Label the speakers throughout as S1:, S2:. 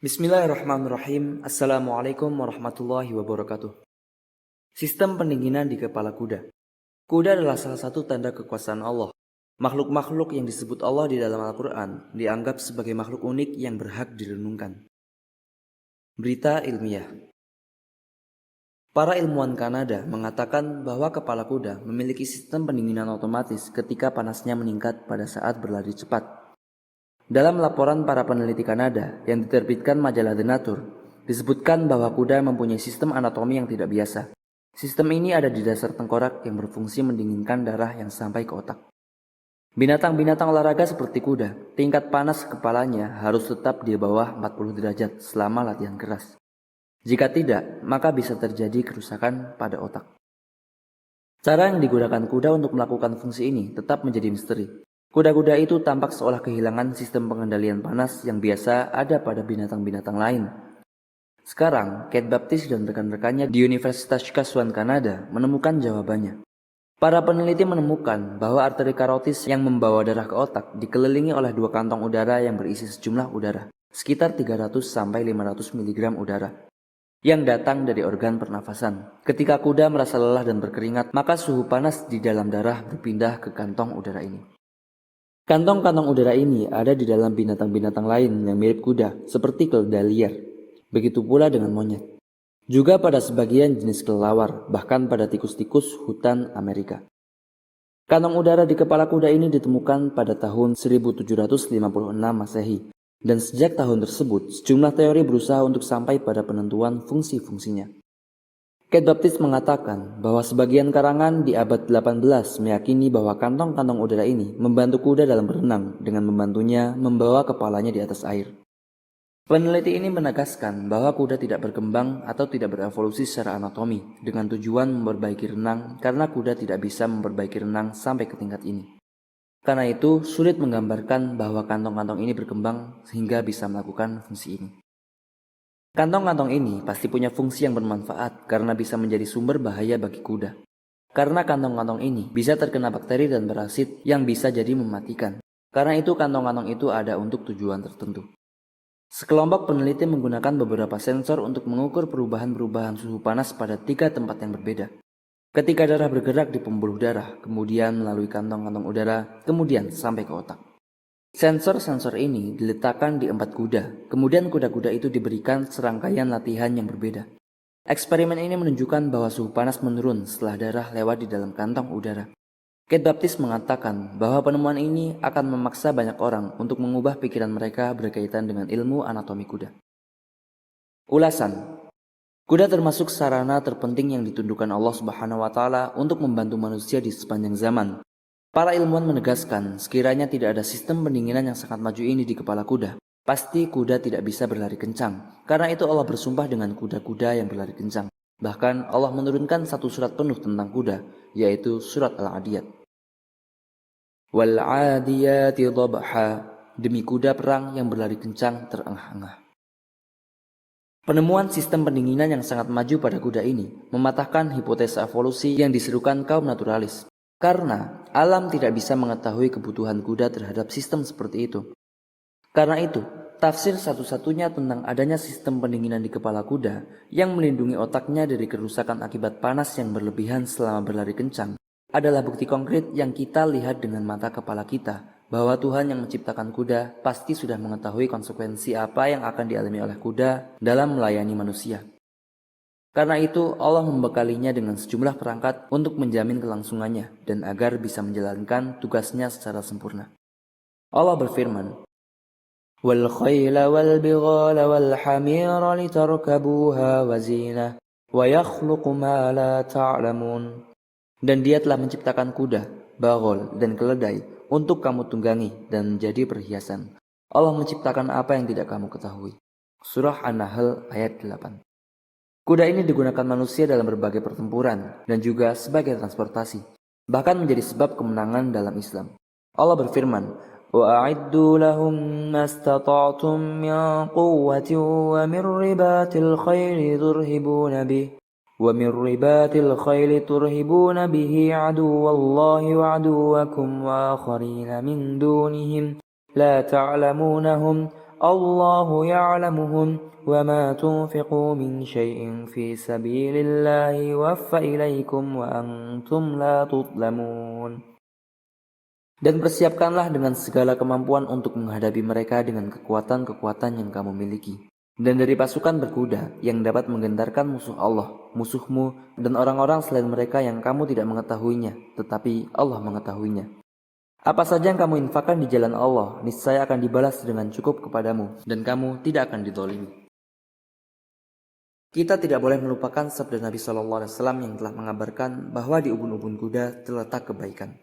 S1: Bismillahirrahmanirrahim. Assalamualaikum warahmatullahi wabarakatuh. Sistem pendinginan di kepala kuda. Kuda adalah salah satu tanda kekuasaan Allah. Makhluk-makhluk yang disebut Allah di dalam Al-Quran dianggap sebagai makhluk unik yang berhak direnungkan. Berita ilmiah. Para ilmuwan Kanada mengatakan bahwa kepala kuda memiliki sistem pendinginan otomatis ketika panasnya meningkat pada saat berlari cepat. Dalam laporan para peneliti Kanada yang diterbitkan majalah The Nature, disebutkan bahwa kuda mempunyai sistem anatomi yang tidak biasa. Sistem ini ada di dasar tengkorak yang berfungsi mendinginkan darah yang sampai ke otak. Binatang-binatang olahraga seperti kuda, tingkat panas kepalanya harus tetap di bawah 40 derajat selama latihan keras. Jika tidak, maka bisa terjadi kerusakan pada otak. Cara yang digunakan kuda untuk melakukan fungsi ini tetap menjadi misteri. Kuda-kuda itu tampak seolah kehilangan sistem pengendalian panas yang biasa ada pada binatang-binatang lain. Sekarang, Kate Baptist dan rekan-rekannya di Universitas Saskatchewan, Kanada menemukan jawabannya. Para peneliti menemukan bahwa arteri karotis yang membawa darah ke otak dikelilingi oleh dua kantong udara yang berisi sejumlah udara, sekitar 300-500 mg udara, yang datang dari organ pernafasan. Ketika kuda merasa lelah dan berkeringat, maka suhu panas di dalam darah berpindah ke kantong udara ini. Kantong-kantong udara ini ada di dalam binatang-binatang lain yang mirip kuda, seperti kelelawar liar. Begitu pula dengan monyet. Juga pada sebagian jenis kelelawar, bahkan pada tikus-tikus hutan Amerika. Kantong udara di kepala kuda ini ditemukan pada tahun 1756 Masehi. Dan sejak tahun tersebut, sejumlah teori berusaha untuk sampai pada penentuan fungsi-fungsinya. Kate Baptist mengatakan bahwa sebagian karangan di abad 18 meyakini bahwa kantong-kantong udara ini membantu kuda dalam berenang dengan membantunya membawa kepalanya di atas air. Peneliti ini menegaskan bahwa kuda tidak berkembang atau tidak berevolusi secara anatomi dengan tujuan memperbaiki renang karena kuda tidak bisa memperbaiki renang sampai ke tingkat ini. Karena itu, sulit menggambarkan bahwa kantong-kantong ini berkembang sehingga bisa melakukan fungsi ini. Kantong-kantong ini pasti punya fungsi yang bermanfaat karena bisa menjadi sumber bahaya bagi kuda. Karena kantong-kantong ini bisa terkena bakteri dan parasit yang bisa jadi mematikan. Karena itu kantong-kantong itu ada untuk tujuan tertentu. Sekelompok peneliti menggunakan beberapa sensor untuk mengukur perubahan-perubahan suhu panas pada 3 tempat yang berbeda. Ketika darah bergerak di pembuluh darah, kemudian melalui kantong-kantong udara, kemudian sampai ke otak. Sensor-sensor ini diletakkan di 4 kuda, kemudian kuda-kuda itu diberikan serangkaian latihan yang berbeda. Eksperimen ini menunjukkan bahwa suhu panas menurun setelah darah lewat di dalam kantong udara. Kate Baptist mengatakan bahwa penemuan ini akan memaksa banyak orang untuk mengubah pikiran mereka berkaitan dengan ilmu anatomi kuda. Ulasan. Kuda termasuk sarana terpenting yang ditundukkan Allah Subhanahu wa Ta'ala untuk membantu manusia di sepanjang zaman. Para ilmuwan menegaskan, sekiranya tidak ada sistem pendinginan yang sangat maju ini di kepala kuda, pasti kuda tidak bisa berlari kencang. Karena itu Allah bersumpah dengan kuda-kuda yang berlari kencang. Bahkan Allah menurunkan satu surat penuh tentang kuda, yaitu surat Al-Adiyat. Wal-'adiyati dhabha, demi kuda perang yang berlari kencang terengah-engah. Penemuan sistem pendinginan yang sangat maju pada kuda ini mematahkan hipotesa evolusi yang diserukan kaum naturalis. Karena alam tidak bisa mengetahui kebutuhan kuda terhadap sistem seperti itu. Karena itu, tafsir satu-satunya tentang adanya sistem pendinginan di kepala kuda yang melindungi otaknya dari kerusakan akibat panas yang berlebihan selama berlari kencang adalah bukti konkret yang kita lihat dengan mata kepala kita bahwa Tuhan yang menciptakan kuda pasti sudah mengetahui konsekuensi apa yang akan dialami oleh kuda dalam melayani manusia. Karena itu Allah membekalinya dengan sejumlah perangkat untuk menjamin kelangsungannya dan agar bisa menjalankan tugasnya secara sempurna. Allah berfirman, "Wal khayla wal bighala wal hamira litarkabuha wa zinah wa yakhluqu ma la ta'lamun." Dan Dia telah menciptakan kuda, baghal dan keledai untuk kamu tunggangi dan menjadi perhiasan. Allah menciptakan apa yang tidak kamu ketahui. Surah An-Nahl ayat 8. Kuda ini digunakan manusia dalam berbagai pertempuran dan juga sebagai transportasi, bahkan menjadi sebab kemenangan dalam Islam. Allah berfirman, "Wa'iddu lahum mastata'tum min quwwatin wa min ribatil khayli turhibuna bih wa min ribatil khayli turhibuna bihi aduwallahi wa aduwakum wa akharina min dunihim la ta'lamunahum الله يعلمهم وما تنفقوا من شيء في سبيل الله يوفى إليكم وأنتم لا تظلمون. Dan persiapkanlah dengan segala kemampuan untuk menghadapi mereka dengan kekuatan-kekuatan yang kamu miliki. Dan dari pasukan berkuda yang dapat menggentarkan musuh Allah, musuhmu, dan orang-orang selain mereka yang kamu tidak mengetahuinya, tetapi Allah mengetahuinya. Apa saja yang kamu infakkan di jalan Allah, niscaya akan dibalas dengan cukup kepadamu, dan kamu tidak akan didolimi. Kita tidak boleh melupakan sabda Nabi SAW yang telah mengabarkan bahwa di ubun-ubun kuda terletak kebaikan.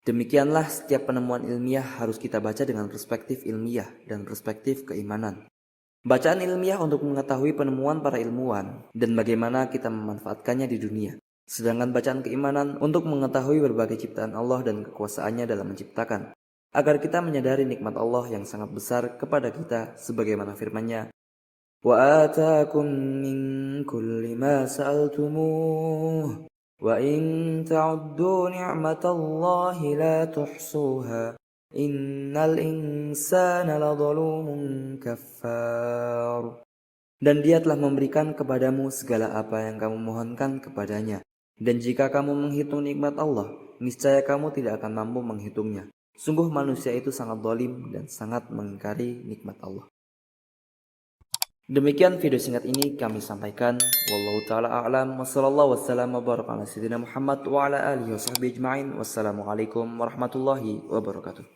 S1: Demikianlah setiap penemuan ilmiah harus kita baca dengan perspektif ilmiah dan perspektif keimanan. Bacaan ilmiah untuk mengetahui penemuan para ilmuwan dan bagaimana kita memanfaatkannya di dunia. Sedangkan bacaan keimanan untuk mengetahui berbagai ciptaan Allah dan kekuasaannya dalam menciptakan. Agar kita menyadari nikmat Allah yang sangat besar kepada kita sebagaimana firman-Nya. وَآتَاكُمْ مِنْ كُلِّ مَا سَأَلْتُمُوهُ وَإِنْ تَعُدُّوا نِعْمَةَ اللَّهِ لَا تُحْصُوهَا إِنَّ الْإِنسَانَ لَظَلُومٌ كَفَّارٌ. Dan Dia telah memberikan kepadamu segala apa yang kamu mohonkan kepadanya. Dan jika kamu menghitung nikmat Allah, niscaya kamu tidak akan mampu menghitungnya. Sungguh manusia itu sangat zalim dan sangat mengingkari nikmat Allah. Demikian video singkat ini kami sampaikan. Wallahu ta'ala a'lam. Wassallallahu wassalamu wa baraka ala sayyidina Muhammad wa ala alihi wa sahbihi ajma'in. Wassalamualaikum warahmatullahi wabarakatuh.